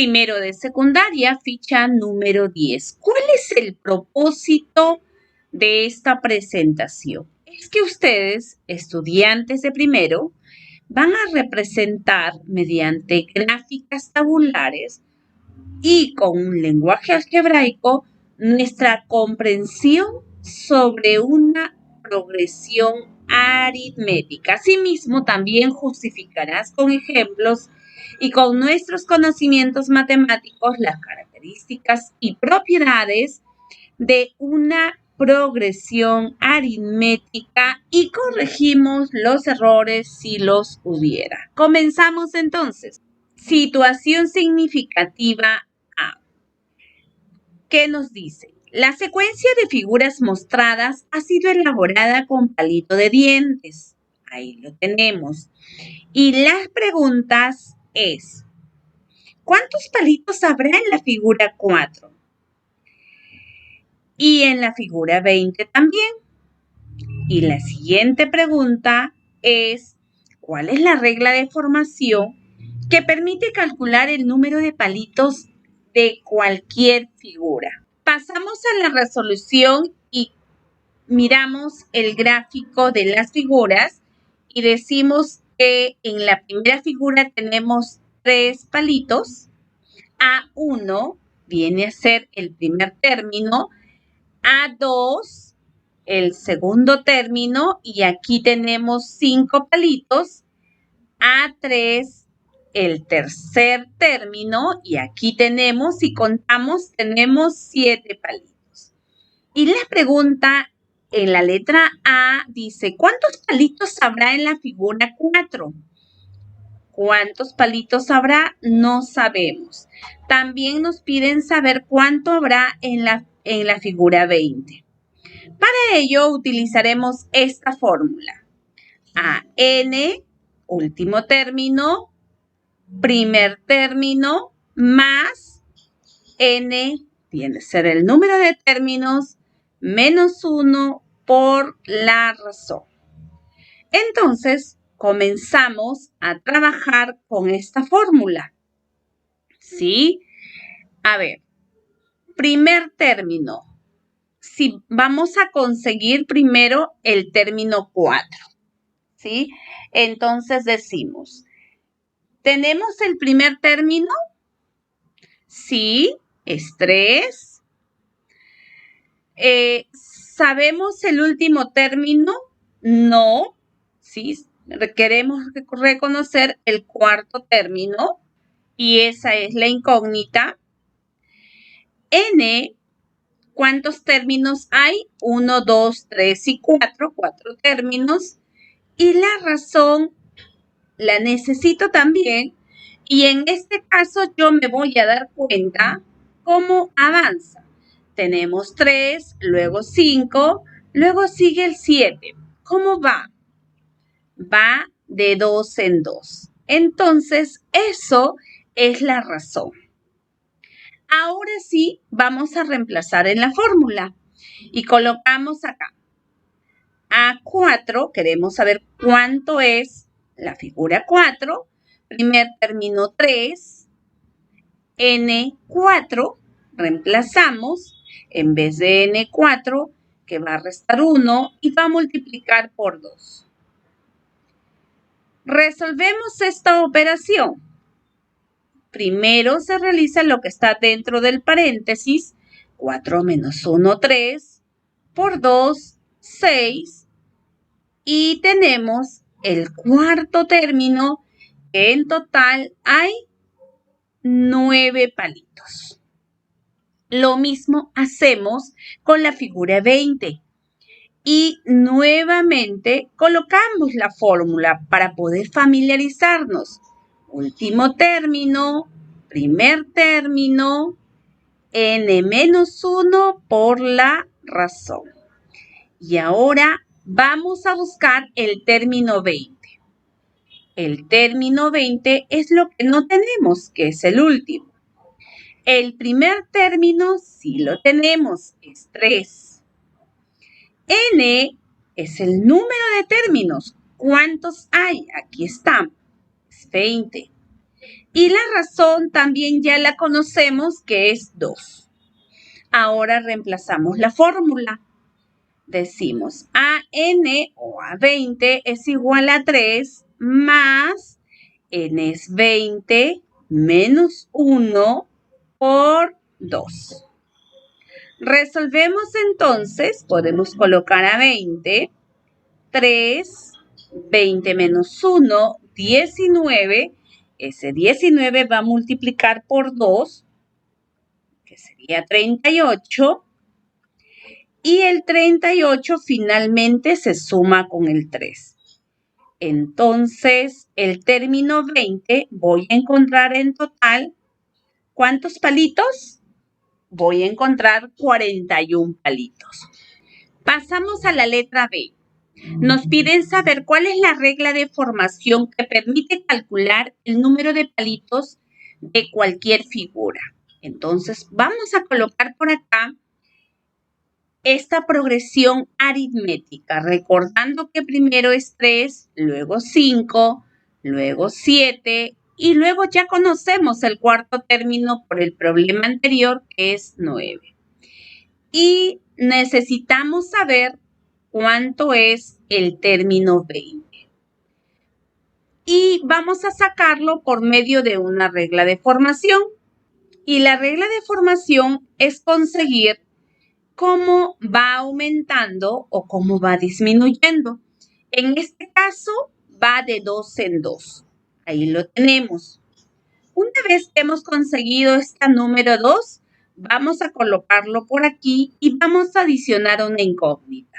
Primero de secundaria, ficha número 10. ¿Cuál es el propósito de esta presentación? Es que ustedes, estudiantes de primero, van a representar mediante gráficas tabulares y con un lenguaje algebraico nuestra comprensión sobre una progresión aritmética. Asimismo, también justificarás con ejemplos y con nuestros conocimientos matemáticos las características y propiedades de una progresión aritmética y corregimos los errores si los hubiera. Comenzamos entonces. Situación significativa A. ¿Qué nos dice? La secuencia de figuras mostradas ha sido elaborada con palito de dientes. Ahí lo tenemos. Y las preguntas es, ¿cuántos palitos habrá en la figura 4? Y en la figura 20 también. Y la siguiente pregunta es, ¿cuál es la regla de formación que permite calcular el número de palitos de cualquier figura? Pasamos a la resolución y miramos el gráfico de las figuras y decimos que en la primera figura tenemos 3 palitos. A1 viene a ser el primer término, A2 el segundo término y aquí tenemos 5 palitos. A3 el tercer término y aquí tenemos, si contamos, tenemos 7 palitos. Y la pregunta en la letra A dice, ¿cuántos palitos habrá en la figura 4? ¿Cuántos palitos habrá? No sabemos. También nos piden saber cuánto habrá en la figura 20. Para ello utilizaremos esta fórmula. AN, último término, primer término, más N, viene a ser el número de términos, menos 1 por la razón. Entonces, comenzamos a trabajar con esta fórmula. ¿Sí? A ver, primer término. Si vamos a conseguir primero el término 4, ¿sí? Entonces decimos, ¿tenemos el primer término? Sí, es 3. ¿Sabemos el último término? No, ¿sí? Queremos reconocer el cuarto término y esa es la incógnita. N, ¿cuántos términos hay? 1, 2, 3 y 4, 4 términos. Y la razón la necesito también. Y en este caso yo me voy a dar cuenta cómo avanza. Tenemos 3, luego 5, luego sigue el 7. ¿Cómo va? Va de 2 en 2. Entonces, eso es la razón. Ahora sí, vamos a reemplazar en la fórmula y colocamos acá. A4, queremos saber cuánto es la figura 4. Primer término 3. N4, reemplazamos. En vez de N4, que va a restar 1 y va a multiplicar por 2. Resolvemos esta operación. Primero se realiza lo que está dentro del paréntesis. 4 menos 1, 3. Por 2, 6. Y tenemos el cuarto término, que en total hay 9 palitos. Lo mismo hacemos con la figura 20. Y nuevamente colocamos la fórmula para poder familiarizarnos. Último término, primer término, n-1 por la razón. Y ahora vamos a buscar el término 20. El término 20 es lo que no tenemos, que es el último. El primer término sí lo tenemos, es 3. N es el número de términos. ¿Cuántos hay? Aquí están. Es 20. Y la razón también ya la conocemos, que es 2. Ahora reemplazamos la fórmula. Decimos AN o A20 es igual a 3 más N es 20 menos 1 por 2. Resolvemos entonces, podemos colocar a 20, 3, 20 menos 1, 19. Ese 19 va a multiplicar por 2, que sería 38. Y el 38 finalmente se suma con el 3. Entonces, el término 20 voy a encontrar en total, ¿cuántos palitos? Voy a encontrar 41 palitos. Pasamos a la letra B. Nos piden saber cuál es la regla de formación que permite calcular el número de palitos de cualquier figura. Entonces, vamos a colocar por acá esta progresión aritmética, recordando que primero es 3, luego 5, luego 7 y luego ya conocemos el cuarto término por el problema anterior, que es 9. Y necesitamos saber cuánto es el término 20. Y vamos a sacarlo por medio de una regla de formación. Y la regla de formación es conseguir cómo va aumentando o cómo va disminuyendo. En este caso, va de 2 en 2. Ahí lo tenemos. Una vez que hemos conseguido este número 2, vamos a colocarlo por aquí y vamos a adicionar una incógnita,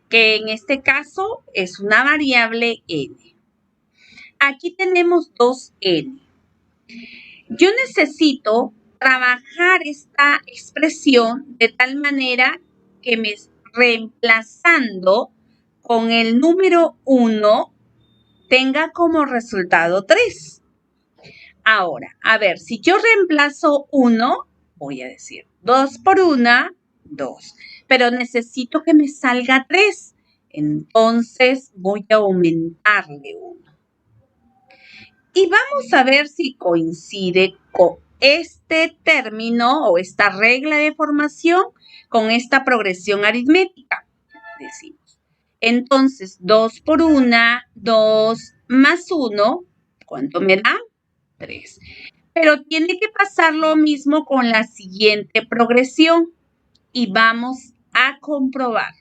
que en este caso es una variable n. Aquí tenemos 2n. Yo necesito trabajar esta expresión de tal manera que me reemplazando con el número 1 tenga como resultado 3. Ahora, a ver, si yo reemplazo 1, voy a decir 2 por 1, 2. Pero necesito que me salga 3. Entonces voy a aumentarle 1. Y vamos a ver si coincide con este término o esta regla de formación con esta progresión aritmética. Decimos. Entonces, 2 por 1, 2 más 1, ¿cuánto me da? 3. Pero tiene que pasar lo mismo con la siguiente progresión y vamos a comprobar.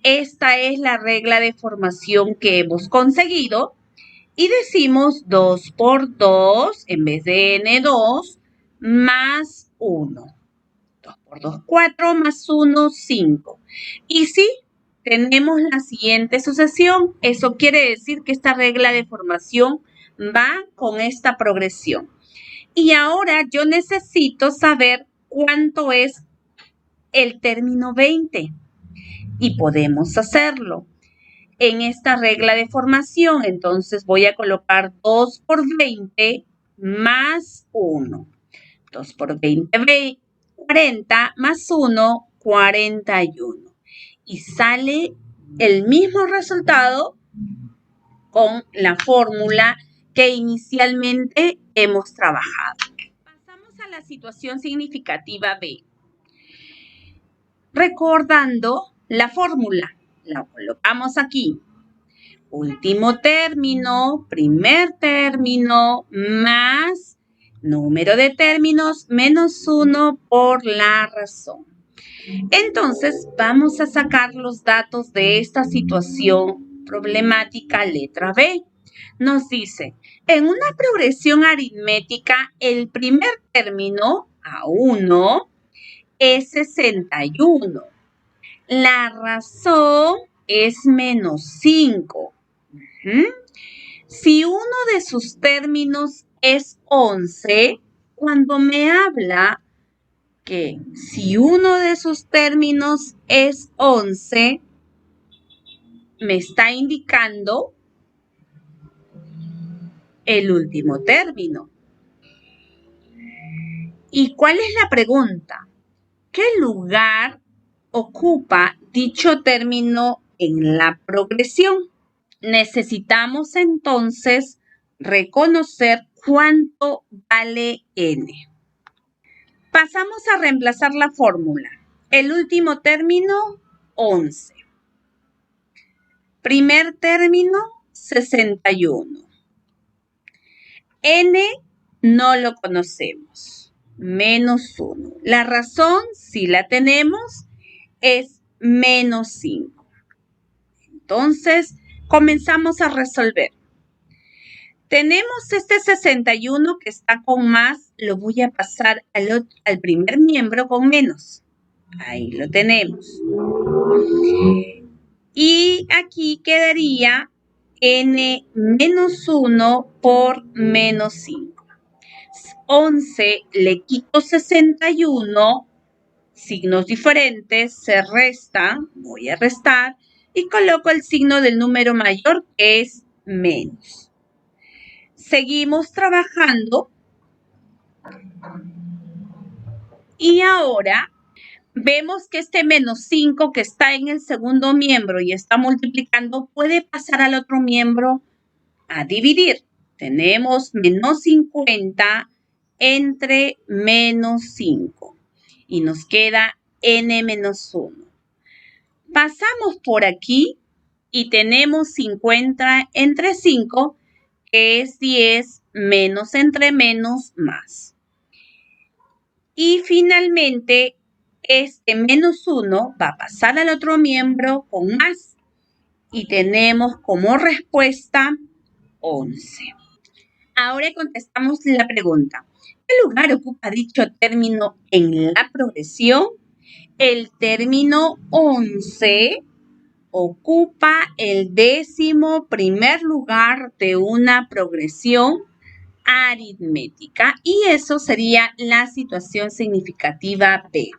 Esta es la regla de formación que hemos conseguido. Y decimos 2 por 2, en vez de n2, más 1. 2 por 2, 4, más 1, 5. Y sí, tenemos la siguiente sucesión. Eso quiere decir que esta regla de formación va con esta progresión. Y ahora yo necesito saber cuánto es el término 20. Y podemos hacerlo. En esta regla de formación, entonces voy a colocar 2 por 20 más 1. 2 por 20, 40 más 1, 41. Y sale el mismo resultado con la fórmula que inicialmente hemos trabajado. Pasamos a la situación significativa B. Recordando la fórmula. La colocamos aquí. Último término, primer término, más número de términos menos 1 por la razón. Entonces, vamos a sacar los datos de esta situación problemática letra B. Nos dice, en una progresión aritmética, el primer término, A1, es 61. La razón es menos 5. Si uno de sus términos es 11, cuando me habla que si uno de sus términos es 11, me está indicando el último término. ¿Y cuál es la pregunta? ¿Qué lugar ocupa dicho término en la progresión? Necesitamos entonces reconocer cuánto vale n. Pasamos a reemplazar la fórmula. El último término, 11. Primer término, 61. N no lo conocemos. Menos 1. La razón, si la tenemos, es menos 5. Entonces, comenzamos a resolver. Tenemos este 61 que está con más, lo voy a pasar al primer miembro con menos. Ahí lo tenemos. Y aquí quedaría n menos 1 por menos 5. 11 le quito 61, signos diferentes, se resta, voy a restar y coloco el signo del número mayor que es menos. Seguimos trabajando y ahora vemos que este menos 5 que está en el segundo miembro y está multiplicando puede pasar al otro miembro a dividir. Tenemos menos 50 entre menos 5 y nos queda n menos 1. Pasamos por aquí y tenemos 50 entre 5 que es 10 menos entre menos más. Y finalmente, este menos 1 va a pasar al otro miembro con más. Y tenemos como respuesta 11. Ahora contestamos la pregunta. ¿Qué lugar ocupa dicho término en la progresión? El término 11 ocupa el 11º lugar de una progresión aritmética y eso sería la situación significativa B.